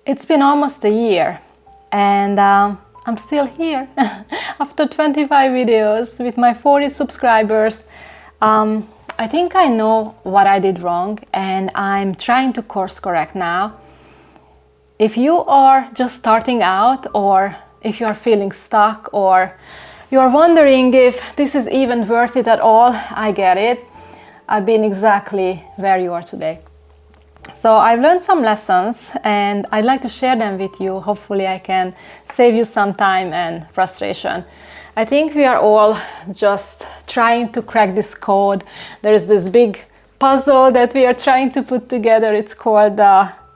It's been almost a year and I'm still here after 25 videos with my 40 subscribers. I think I know what I did wrong and I'm trying to course correct now. If you are just starting out, or if you are feeling stuck, or you are wondering if this is even worth it at all, I get it. I've been exactly where you are today. So I've learned some lessons and I'd like to share them with you. Hopefully I can save you some time and frustration. I think we are all just trying to crack this code. There is this big puzzle that we are trying to put together. It's called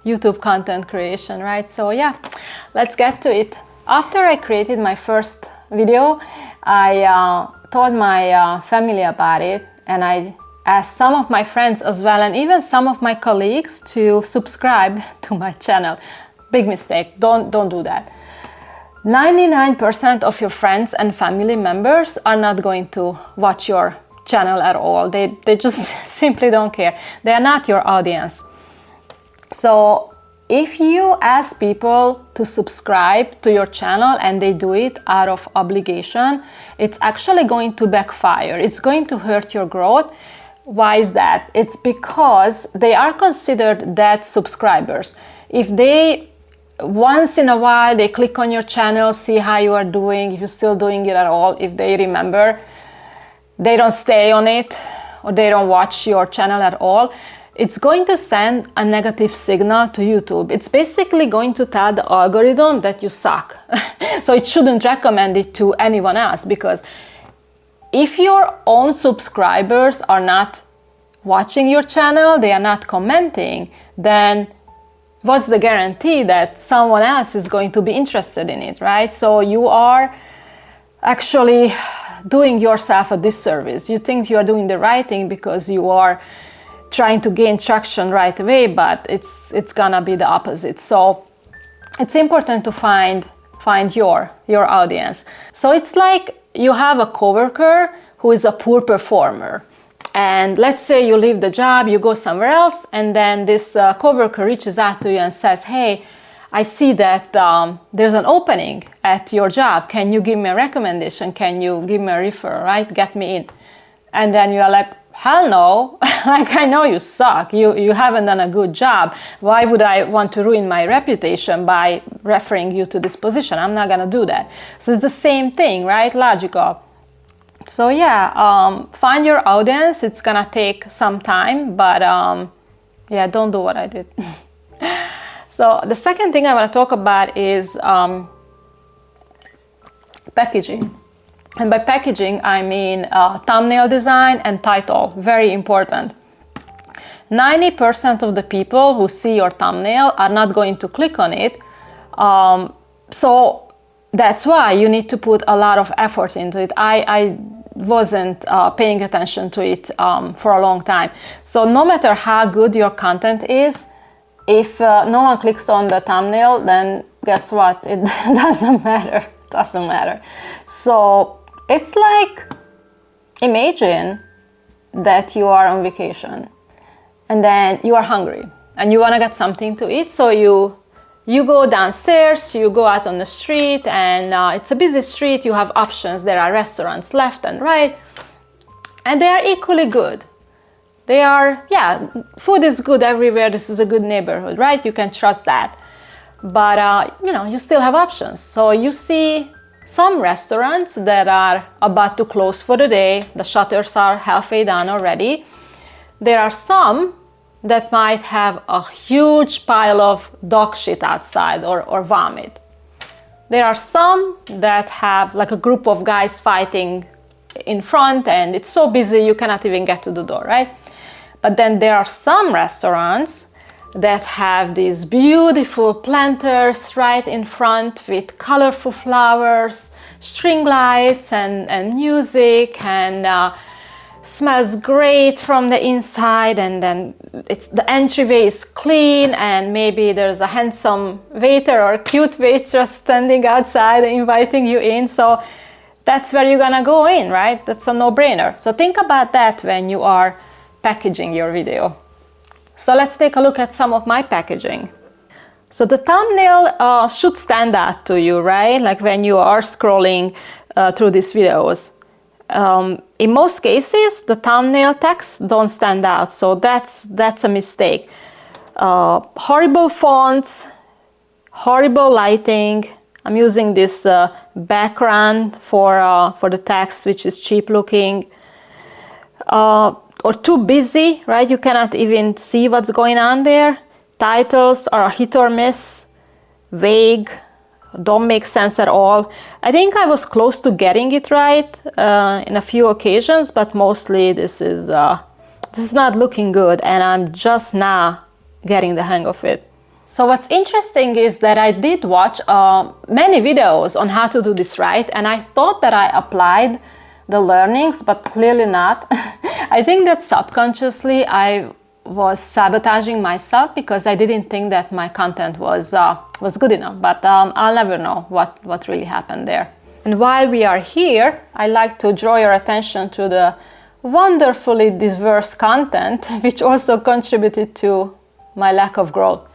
YouTube content creation, right? So yeah, let's get to it. After I created my first video, I told my family about it, and I asked some of my friends as well, and even some of my colleagues, to subscribe to my channel. Big mistake, don't do that. 99% of your friends and family members are not going to watch your channel at all. They just simply don't care. They are not your audience. So if you ask people to subscribe to your channel and they do it out of obligation, it's actually going to backfire. It's going to hurt your growth. Why is that? It's because they are considered dead subscribers. If they once in a while they click on your channel, see how you are doing, if you're still doing it at all, if they remember, they don't stay on it, or they don't watch your channel at all, it's going to send a negative signal to YouTube. It's basically going to tell the algorithm that you suck. So it shouldn't recommend it to anyone else, because if your own subscribers are not watching your channel, they are not commenting, then what's the guarantee that someone else is going to be interested in it, right? So you are actually doing yourself a disservice. You think you are doing the right thing because you are trying to gain traction right away, but it's gonna be the opposite. So it's important to find your audience. So it's like you have a coworker who is a poor performer. And let's say you leave the job, you go somewhere else, and then this coworker reaches out to you and says, hey, I see that there's an opening at your job. Can you give me a recommendation? Can you give me a referral, right? Get me in. And then you're like, hell no, like I know you suck. You haven't done a good job. Why would I want to ruin my reputation by referring you to this position? I'm not gonna do that. So it's the same thing, right? Logical. So yeah, find your audience. It's gonna take some time, but yeah, don't do what I did. So the second thing I want to talk about is packaging. And by packaging, I mean thumbnail design and title. Very important. 90% of the people who see your thumbnail are not going to click on it. So that's why you need to put a lot of effort into it. I wasn't paying attention to it for a long time. So no matter how good your content is, if no one clicks on the thumbnail, then guess what? It doesn't matter. Doesn't matter. So it's like, imagine that you are on vacation and then you are hungry and you want to get something to eat. So you go downstairs, you go out on the street, and it's a busy street. You have options. There are restaurants left and right, and they are equally good. They are, yeah, food is good everywhere. This is a good neighborhood, right? You can trust that. But, you know, you still have options. So you see some restaurants that are about to close for the day. The shutters are halfway down already. There are some that might have a huge pile of dog shit outside, or vomit. There are some that have like a group of guys fighting in front, and it's so busy you cannot even get to the door, right? But then there are some restaurants that have these beautiful planters right in front with colorful flowers, string lights, and music, and smells great from the inside, and then the entryway is clean, and maybe there's a handsome waiter or cute waitress standing outside inviting you in. So that's where you're gonna go in, right? That's a no-brainer. So think about that when you are packaging your video. So let's take a look at some of my packaging. So the thumbnail should stand out to you, right? Like when you are scrolling through these videos. In most cases, the thumbnail text don't stand out, so that's a mistake. Horrible fonts, horrible lighting. I'm using this background for the text, which is cheap looking. Or too busy, right? You cannot even see what's going on there. Titles are hit or miss, vague, don't make sense at all. I think I was close to getting it right in a few occasions, but mostly this is not looking good, and I'm just now getting the hang of it. So what's interesting is that I did watch many videos on how to do this right, and I thought that I applied the learnings, but clearly not. I think that subconsciously I was sabotaging myself because I didn't think that my content was good enough, but I'll never know what really happened there. And while we are here, I like to draw your attention to the wonderfully diverse content, which also contributed to my lack of growth.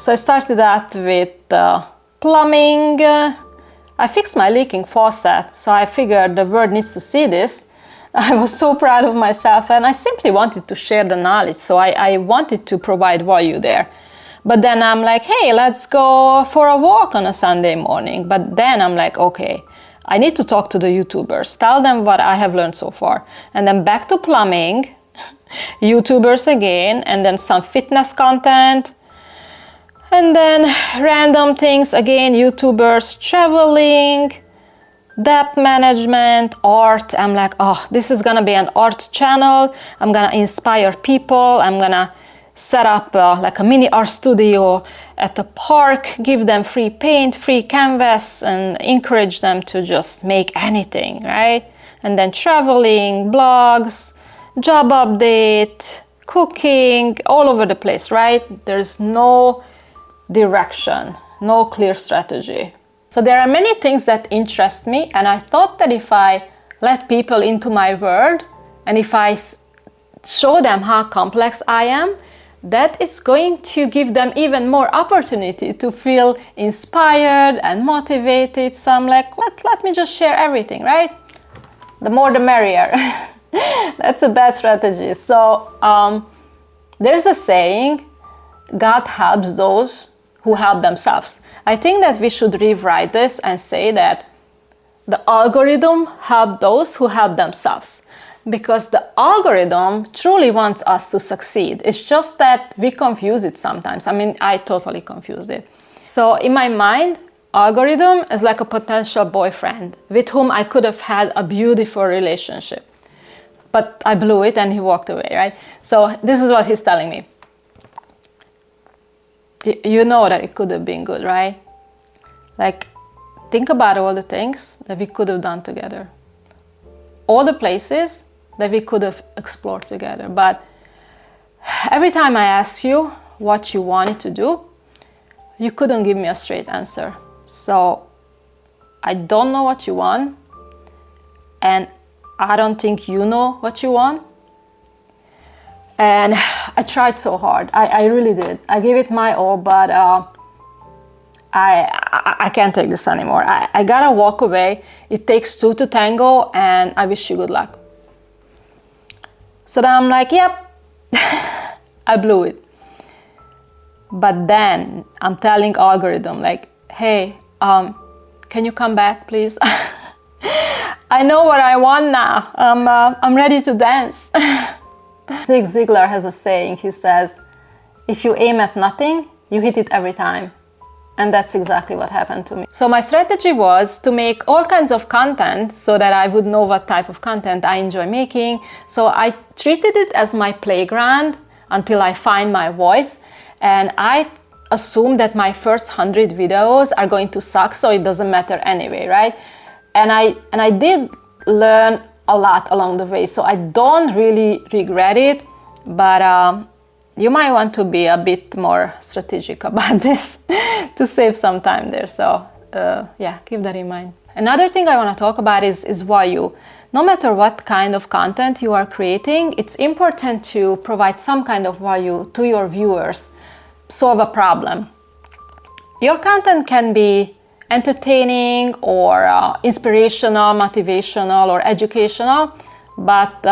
So I started out with plumbing. I fixed my leaking faucet, so I figured the world needs to see this. I was so proud of myself, and I simply wanted to share the knowledge, so I wanted to provide value there. But then I'm like, hey, let's go for a walk on a Sunday morning. But then I'm like, okay, I need to talk to the YouTubers, tell them what I have learned so far. And then back to plumbing, YouTubers again, and then some fitness content, and then random things again, YouTubers, traveling, debt management, art. I'm like, oh, this is gonna be an art channel. I'm gonna inspire people. I'm gonna set up like a mini art studio at the park, give them free paint, free canvas, and encourage them to just make anything, right? And then traveling, blogs, job update, cooking, all over the place, right? There's no direction, no clear strategy. So there are many things that interest me, and I thought that if I let people into my world and if I show them how complex I am, that is going to give them even more opportunity to feel inspired and motivated. So I'm like, let me just share everything, right? The more the merrier. That's a bad strategy. So there's a saying, God helps those who help themselves. I think that we should rewrite this and say that the algorithm helps those who help themselves, because the algorithm truly wants us to succeed. It's just that we confuse it sometimes. I mean, I totally confused it. So in my mind, algorithm is like a potential boyfriend with whom I could have had a beautiful relationship, but I blew it and he walked away, right? So this is what he's telling me. You know that it could have been good, right? Like, think about all the things that we could have done together. All the places that we could have explored together. But every time I asked you what you wanted to do, you couldn't give me a straight answer. So I don't know what you want, and I don't think you know what you want. And I tried so hard. I really did. I gave it my all, but I can't take this anymore. I gotta walk away. It takes two to tango, and I wish you good luck. So then I'm like, yep, I blew it. But then I'm telling algorithm like, hey, can you come back, please? I know what I want now. I'm ready to dance. Zig Ziglar has a saying. He says, if you aim at nothing, you hit it every time. And that's exactly what happened to me. So my strategy was to make all kinds of content so that I would know what type of content I enjoy making. So I treated it as my playground until I find my voice. And I assumed that my first 100 videos are going to suck, so it doesn't matter anyway, right? And I did learn a lot along the way, so I don't really regret it, but you might want to be a bit more strategic about this to save some time there. So yeah, keep that in mind. Another thing I want to talk about is value. No matter what kind of content you are creating, it's important to provide some kind of value to your viewers, solve a problem. Your content can be entertaining or inspirational, motivational, or educational, but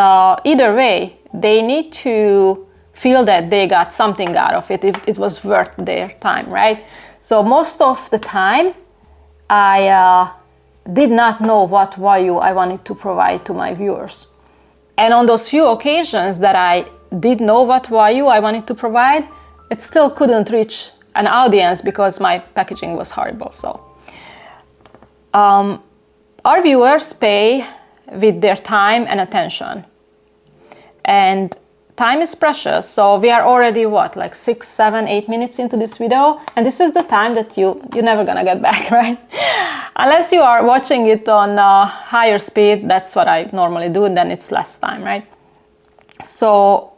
either way, they need to feel that they got something out of it, if it was worth their time, right? So most of the time, I did not know what value I wanted to provide to my viewers. And on those few occasions that I did know what value I wanted to provide, it still couldn't reach an audience because my packaging was horrible. So our viewers pay with their time and attention, and time is precious. So we are already what, like 6, 7, 8 minutes into this video, and this is the time that you're never gonna get back, right? Unless you are watching it on higher speed. That's what I normally do, and then it's less time, right? So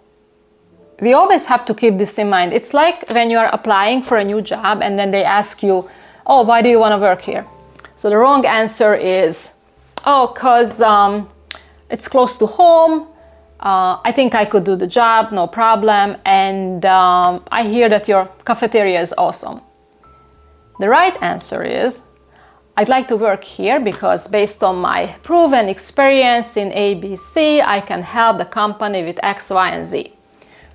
we always have to keep this in mind. It's like when you are applying for a new job and then they ask you, oh, why do you want to work here? So the wrong answer is, oh, because it's close to home. I think I could do the job, no problem. And I hear that your cafeteria is awesome. The right answer is, I'd like to work here because based on my proven experience in ABC, I can help the company with X, Y, and Z.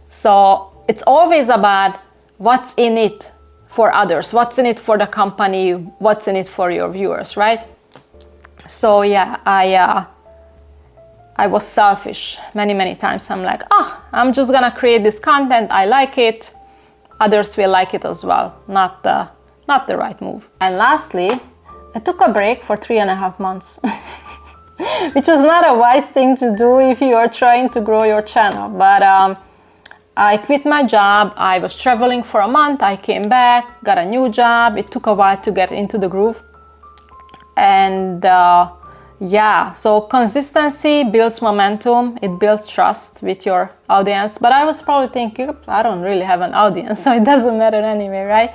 So it's always about what's in it for others, what's in it for the company, what's in it for your viewers, right? So yeah, I was selfish many times. I'm like, oh, I'm just gonna create this content, I like it, others will like it as well. Not the right move. And lastly, I took a break for 3.5 months, which is not a wise thing to do if you are trying to grow your channel. But I quit my job. I was traveling for a month. I came back, got a new job. It took a while to get into the groove. And yeah, so consistency builds momentum. It builds trust with your audience. But I was probably thinking, I don't really have an audience, so it doesn't matter anyway, right?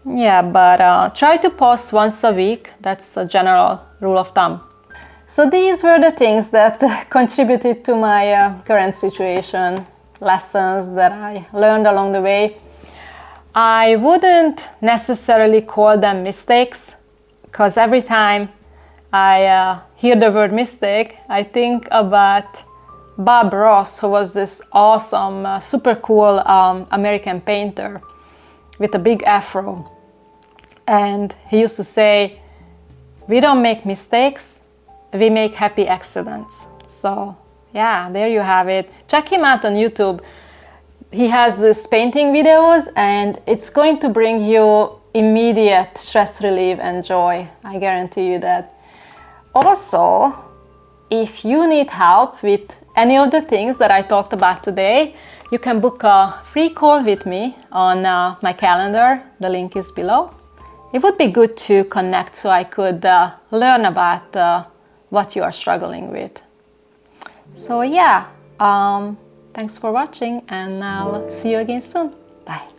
Yeah, but try to post once a week. That's the general rule of thumb. So these were the things that contributed to my current situation, lessons that I learned along the way. I wouldn't necessarily call them mistakes, because every time I hear the word mistake, I think about Bob Ross, who was this awesome, super cool American painter with a big afro. And he used to say, we don't make mistakes, we make happy accidents. So yeah, there you have it. Check him out on YouTube. He has these painting videos and it's going to bring you immediate stress relief and joy. I guarantee you that. Also, if you need help with any of the things that I talked about today, you can book a free call with me on my calendar. The link is below. It would be good to connect so I could learn about what you are struggling with. So yeah, thanks for watching and I'll see you again soon. Bye.